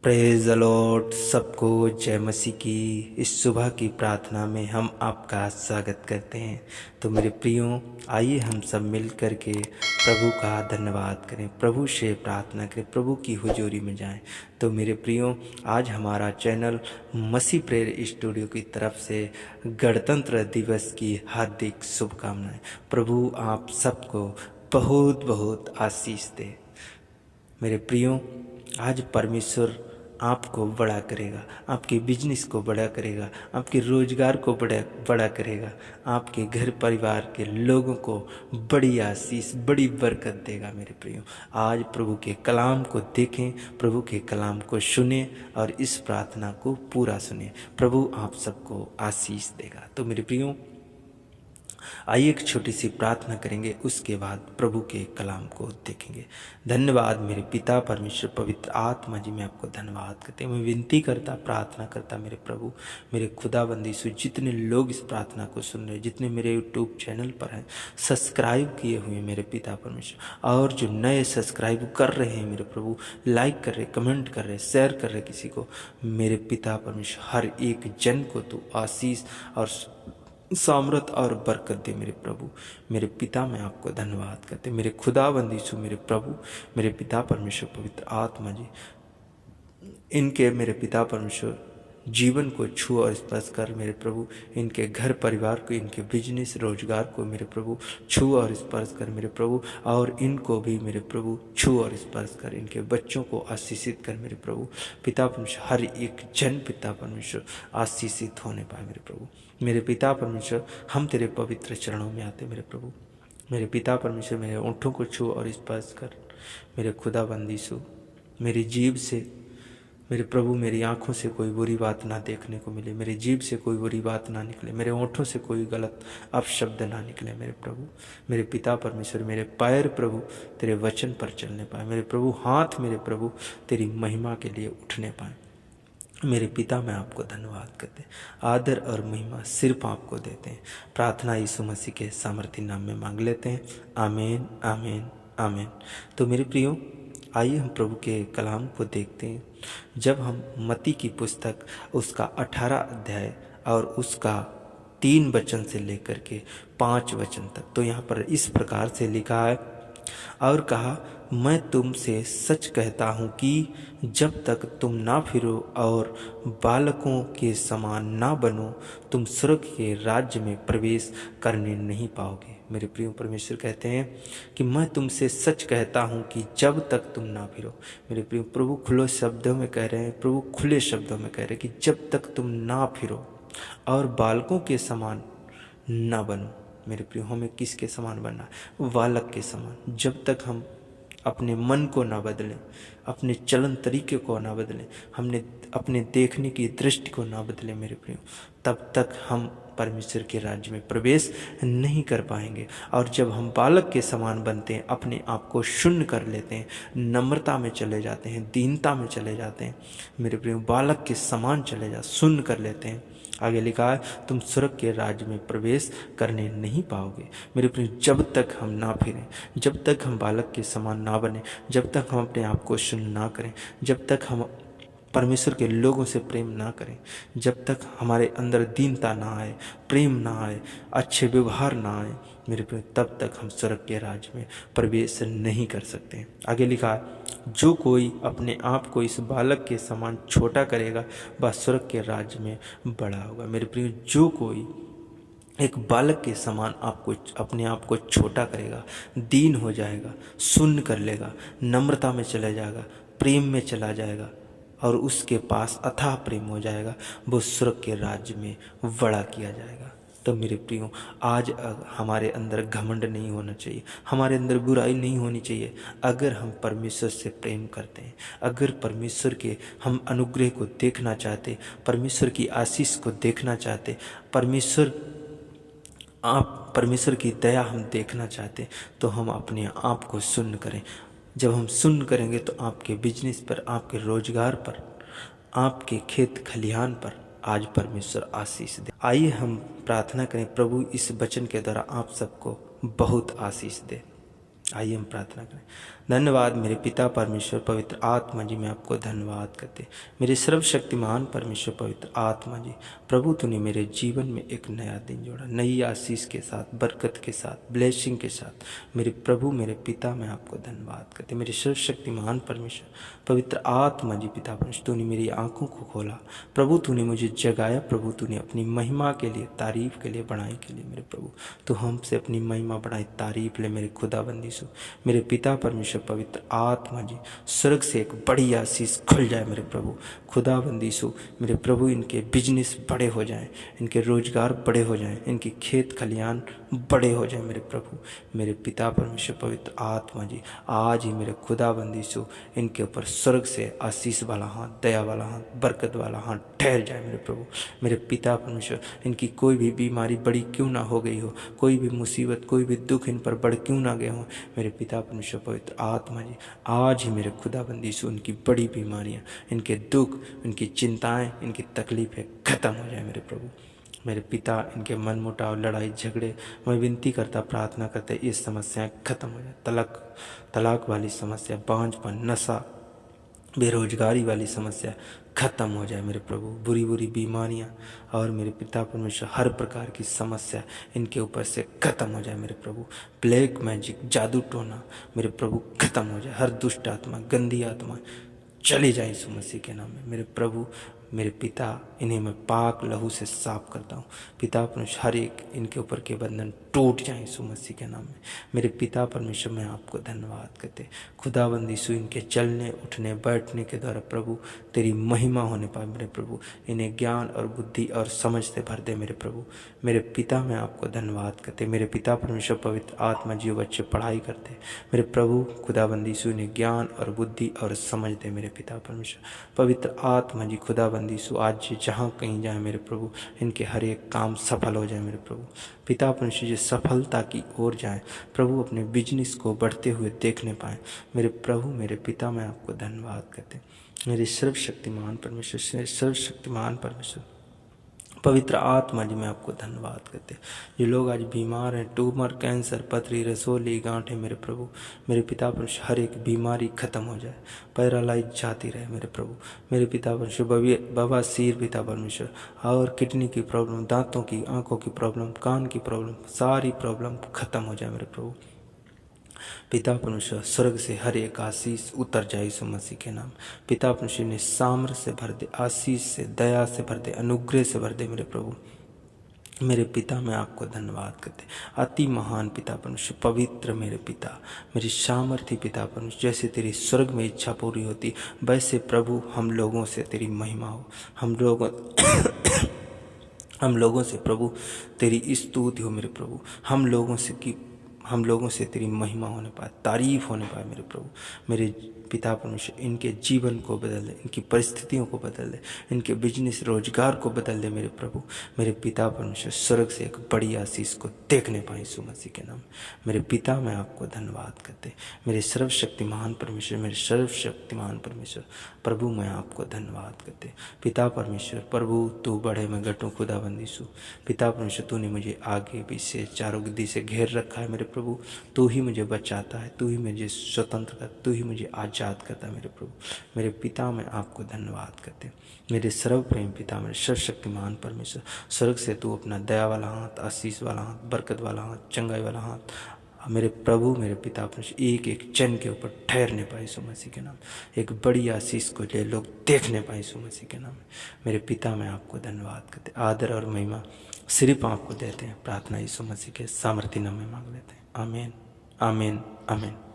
Praise the Lord. सबको जय मसीह की इस सुबह की प्रार्थना में हम आपका स्वागत करते हैं। तो मेरे प्रियो, आइए हम सब मिल कर के प्रभु का धन्यवाद करें, प्रभु से प्रार्थना करें, प्रभु की हुजूरी में जाएं। तो मेरे प्रियो, आज हमारा चैनल मसीह प्रेयर स्टूडियो की तरफ से गणतंत्र दिवस की हार्दिक शुभकामनाएं। प्रभु आप सबको बहुत बहुत आशीष दे। मेरे प्रियो, आज परमेश्वर आपको बड़ा करेगा, आपके बिजनेस को बड़ा करेगा, आपके रोजगार को बड़ा करेगा, आपके घर परिवार के लोगों को बड़ी आशीष, बड़ी बरकत देगा। मेरे प्रियो, आज प्रभु के कलाम को देखें, प्रभु के कलाम को सुने और इस प्रार्थना को पूरा सुने। प्रभु आप सबको आशीष देगा। तो मेरे प्रियो, आइए एक छोटी सी प्रार्थना करेंगे, उसके बाद प्रभु के कलाम को देखेंगे। धन्यवाद मेरे पिता परमेश्वर, पवित्र आत्मा जी, मैं आपको धन्यवाद करते हैं। मैं विनती करता, प्रार्थना करता मेरे प्रभु, मेरे खुदाबंदी से जितने लोग इस प्रार्थना को सुन रहे, जितने मेरे यूट्यूब चैनल पर हैं सब्सक्राइब किए हुए मेरे पिता परमेश्वर, और जो नए सब्सक्राइब कर रहे हैं मेरे प्रभु, लाइक कर रहे, कमेंट कर रहे, शेयर कर रहे किसी को, मेरे पिता परमेश्वर हर एक जन को तू आशीष और सामर्थ और बरकत दे। मेरे प्रभु, मेरे पिता, मैं आपको धन्यवाद करते, मेरे खुदाबंदी सु मेरे प्रभु, मेरे पिता परमेश्वर, पवित्र आत्मा जी, इनके मेरे पिता परमेश्वर जीवन को छू और स्पर्श कर मेरे प्रभु, इनके घर परिवार को, इनके बिजनेस रोजगार को मेरे प्रभु छू और स्पर्श कर मेरे प्रभु, और इनको भी मेरे प्रभु छू और स्पर्श कर, इनके बच्चों को आशीषित कर मेरे प्रभु। पिता परमेश्वर हर एक जन पिता परमेश्वर आशीषित होने पाए मेरे प्रभु। मेरे पिता परमेश्वर, हम तेरे पवित्र चरणों में आते मेरे प्रभु। मेरे पिता परमेश्वर, मेरे ओंठों को छू और स्पर्श कर मेरे खुदाबंदी सु, मेरी जीभ से मेरे प्रभु, मेरी आंखों से कोई बुरी बात ना देखने को मिले, मेरे जीभ से कोई बुरी बात ना निकले, मेरे ओंठों से कोई गलत अपशब्द ना निकले मेरे प्रभु। मेरे पिता परमेश्वर, मेरे पैर प्रभु तेरे वचन पर चलने पाए मेरे प्रभु, हाथ मेरे प्रभु तेरी महिमा के लिए उठने पाए मेरे पिता। मैं आपको धन्यवाद करते, आदर और महिमा सिर्फ आपको देते हैं। प्रार्थना यीशु मसीह के सामर्थी नाम में मांग लेते हैं, आमीन आमीन आमीन। तो मेरे प्रियो, आइए हम प्रभु के कलाम को देखते हैं। जब हम मत्ती की पुस्तक उसका 18 अध्याय और उसका 3 वचन से लेकर के 5 वचन तक, तो यहाँ पर इस प्रकार से लिखा है, और कहा, मैं तुमसे सच कहता हूँ कि जब तक तुम ना फिरो और बालकों के समान ना बनो, तुम स्वर्ग के राज्य में प्रवेश करने नहीं पाओगे। मेरे प्रिय परमेश्वर कहते हैं कि मैं तुमसे सच कहता हूँ कि जब तक तुम ना फिरो। मेरे प्रिय प्रभु खुले शब्दों में कह रहे हैं, प्रभु खुले शब्दों में कह रहे हैं कि जब तक तुम ना फिरो और बालकों के समान ना बनो। मेरे प्रिय, हमें किसके समान बनना है? बालक के समान। जब तक हम अपने मन को ना बदलें, अपने चलन तरीके को ना बदलें, हमने अपने देखने की दृष्टि को ना बदलें मेरे प्रियो, तब तक हम परमेश्वर के राज्य में प्रवेश नहीं कर पाएंगे। और जब हम बालक के समान बनते हैं, अपने आप को शून्य कर लेते हैं, नम्रता में चले जाते हैं, दीनता में चले जाते हैं मेरे प्रियो, बालक के समान चले जा शून्य कर लेते हैं, आगे लिखा है, तुम स्वर्ग के राज्य में प्रवेश करने नहीं पाओगे। मेरे प्रिय, जब तक हम ना फिरें, जब तक हम बालक के समान ना बने, जब तक हम अपने आप को शून्य ना करें, जब तक हम परमेश्वर के लोगों से प्रेम ना करें, जब तक हमारे अंदर दीनता ना आए, प्रेम ना आए, अच्छे व्यवहार ना आए मेरे प्रिय, तब तक हम स्वर्ग के राज्य में प्रवेश नहीं कर सकते। आगे लिखा है, जो कोई अपने आप को इस बालक के समान छोटा करेगा वह स्वर्ग के राज्य में बड़ा होगा। मेरे प्रिय, जो कोई एक बालक के समान आपको अपने आप को छोटा करेगा, दीन हो जाएगा, शून्य कर लेगा, नम्रता में चला जाएगा, प्रेम में चला जाएगा और उसके पास अथाह प्रेम हो जाएगा, वो स्वर्ग के राज्य में बड़ा किया जाएगा। तो मेरे प्रियो, आज हमारे अंदर घमंड नहीं होना चाहिए, हमारे अंदर बुराई नहीं होनी चाहिए। अगर हम परमेश्वर से प्रेम करते हैं, अगर परमेश्वर के हम अनुग्रह को देखना चाहते, परमेश्वर की आशीष को देखना चाहते, परमेश्वर की दया हम देखना चाहते, तो हम अपने आप को शून्य करें। जब हम शून्य करेंगे तो आपके बिजनेस पर, आपके रोजगार पर, आपके खेत खलिहान पर आज परमेश्वर आशीष दे। आइए हम प्रार्थना करें, प्रभु इस वचन के द्वारा आप सबको बहुत आशीष दे। आइए हम प्रार्थना करें। धन्यवाद मेरे पिता परमेश्वर पवित्र आत्मा जी, मैं आपको धन्यवाद करते। मेरे सर्वशक्तिमान परमेश्वर पवित्र आत्मा जी, प्रभु तूने मेरे जीवन में एक नया दिन जोड़ा, नई आशीष के साथ, बरकत के साथ, ब्लेसिंग के साथ। मेरे प्रभु मेरे पिता, मैं आपको धन्यवाद करते। मेरे सर्वशक्तिमान परमेश्वर पवित्र आत्मा जी, पिता परमेश्वर तूने मेरी आंखों को खोला प्रभु, तूने मुझे जगाया प्रभु, तूने अपनी महिमा के लिए, तारीफ के लिए, बड़ाई के लिए मेरे प्रभु तो हमसे अपनी महिमा बढ़ाई, तारीफ ले मेरे खुदाबंदी सु। मेरे पिता परमेश्वर पवित्र आत्मा जी, स्वर्ग से एक बड़ी आशीष खुल जाए मेरे प्रभु खुदाबंदी सु। मेरे प्रभु इनके बिजनेस बड़े हो जाएं, इनके रोजगार बड़े हो जाएं, इनकी खेत खलियान बड़े हो जाएं मेरे प्रभु। मेरे पिता परमेश्वर पवित्र आत्मा जी, आज ही मेरे खुदाबंदी सु इनके ऊपर स्वर्ग से आशीष वाला हाथ, दया वाला हाथ, बरकत वाला हाथ ठहर जाए मेरे प्रभु। मेरे पिता परमेश्वर इनकी कोई भी बीमारी बड़ी क्यों ना हो गई हो, कोई भी मुसीबत, कोई भी दुख इन पर बढ़ क्यों ना गए हो, मेरे पिता परमेश्वर पवित्र आत्मा जी, आज ही मेरे खुदाबंदी से उनकी बड़ी बीमारियां, इनके दुख, इनकी चिंताएं, इनकी तकलीफें खत्म हो जाए मेरे प्रभु। मेरे पिता इनके मन मुटाव, लड़ाई झगड़े, मैं विनती करता, प्रार्थना करता, ये समस्याएं खत्म हो जाए। तलाक वाली समस्या, बांझपन, नशा, बेरोजगारी वाली समस्या खत्म हो जाए मेरे प्रभु। बुरी बुरी बीमारियां और मेरे पिता परमेश्वर हर प्रकार की समस्या इनके ऊपर से खत्म हो जाए मेरे प्रभु। ब्लैक मैजिक, जादू टोना मेरे प्रभु खत्म हो जाए। हर दुष्ट आत्मा, गंदी आत्मा चली जाए यीशु मसीह के नाम में मेरे प्रभु। मेरे पिता इन्हें मैं पाक लहू से साफ करता हूँ पिता परमेश्वर, हर एक इनके ऊपर के बंधन टूट जाए यीशु मसीह के नाम में मेरे पिता परमेश्वर। मैं आपको धन्यवाद करते खुदाबंद यीशु, इनके चलने उठने बैठने के द्वारा प्रभु तेरी महिमा होने पाए मेरे प्रभु। इन्हें ज्ञान और बुद्धि और समझ से भर दे मेरे प्रभु। मेरे पिता मैं आपको धन्यवाद करते। मेरे पिता परमेश्वर पवित्र आत्मा जीव बच्चे पढ़ाई करते मेरे प्रभु खुदाबंद यीशु, इन्हें ज्ञान और बुद्धि और समझ दे मेरे पिता परमेश्वर पवित्र आत्मा जी। खुदाबंद यीशु आज जहाँ कहीं जाए मेरे प्रभु, इनके हर एक काम सफल हो जाए मेरे प्रभु पिता परमेश्वर जी। सफलता की ओर जाए प्रभु, अपने बिजनेस को बढ़ते हुए देखने पाए मेरे प्रभु। मेरे पिता मैं आपको धन्यवाद करते। मेरे सर्वशक्तिमान परमेश्वर, सर्वशक्तिमान परमेश्वर पवित्र आत्मा जी, मैं आपको धन्यवाद करते। जो लोग आज बीमार हैं, ट्यूमर, कैंसर, पथरी, रसोली, गांठें मेरे प्रभु, मेरे पिता परमेश्वर हर एक बीमारी खत्म हो जाए, पैरालाइज जाती रहे मेरे प्रभु। मेरे पिता परमेश्वर बवासीर पिता परमेश्वर और किडनी की प्रॉब्लम, दांतों की, आंखों की प्रॉब्लम, कान की प्रॉब्लम, सारी प्रॉब्लम खत्म हो जाए मेरे प्रभु पिता परमेश्वर। स्वर्ग से हर एक आशीष उतर जाए यीशु मसीह के नाम। पिता परमेश्वर ने साम्र से भर दे, आशीष से, दया से भर दे, अनुग्रह से भर दे मेरे प्रभु। मेरे पिता मैं आपको धन्यवाद करते। अति महान पिता परमेश्वर पवित्र मेरे पिता, मेरी सामर्थ्य पिता परमेश्वर, जैसे तेरी स्वर्ग में इच्छा पूरी होती वैसे प्रभु हम लोगों से तेरी महिमा हो। हम लोगों से प्रभु तेरी स्तुति हो मेरे प्रभु। हम लोगों से तेरी महिमा होने पाए, तारीफ होने पाए मेरे प्रभु। मेरे पिता परमेश्वर इनके जीवन को बदल दे, इनकी परिस्थितियों को बदल दे, इनके बिजनेस रोजगार को बदल दे मेरे प्रभु। मेरे पिता परमेश्वर स्वर्ग से एक बड़ी आशीष को देखने पाए यीशु मसीह के नाम। मेरे पिता मैं आपको धन्यवाद करते। मेरे सर्वशक्तिमान परमेश्वर, मेरे सर्वशक्तिमान परमेश्वर प्रभु मैं आपको धन्यवाद करते। पिता परमेश्वर प्रभु तू बढ़े मैं घटूं खुदाबंद यीशु। पिता परमेश्वर तूने मुझे आगे पीछे चारों गद्दी से घेर रखा है मेरे प्रभु। तू ही मुझे बचाता है, तू ही मुझे स्वतंत्र कर, तू ही मुझे आजाद करता है मेरे प्रभु। मेरे पिता मैं आपको धन्यवाद करते। मेरे सर्व प्रेम पिता, मेरे सर्वशक्तिमान परमेश्वर, स्वर्ग से तू अपना दया वाला हाथ, आशीष वाला हाथ, बरकत वाला हाथ, चंगाई वाला हाथ मेरे प्रभु मेरे पिता परमेश्वर एक एक जन के ऊपर ठहरने पाए यीशु मसीह के नाम। एक बड़ी आशीष को ले लोग देखने पाए यीशु मसीह के नाम। मेरे पिता मैं आपको धन्यवाद करते। आदर और महिमा सिर्फ आपको देते हैं। प्रार्थना यीशु मसीह के सामर्थ्य नाम में मांग लेते हैं। आमीन, आमीन, आमीन।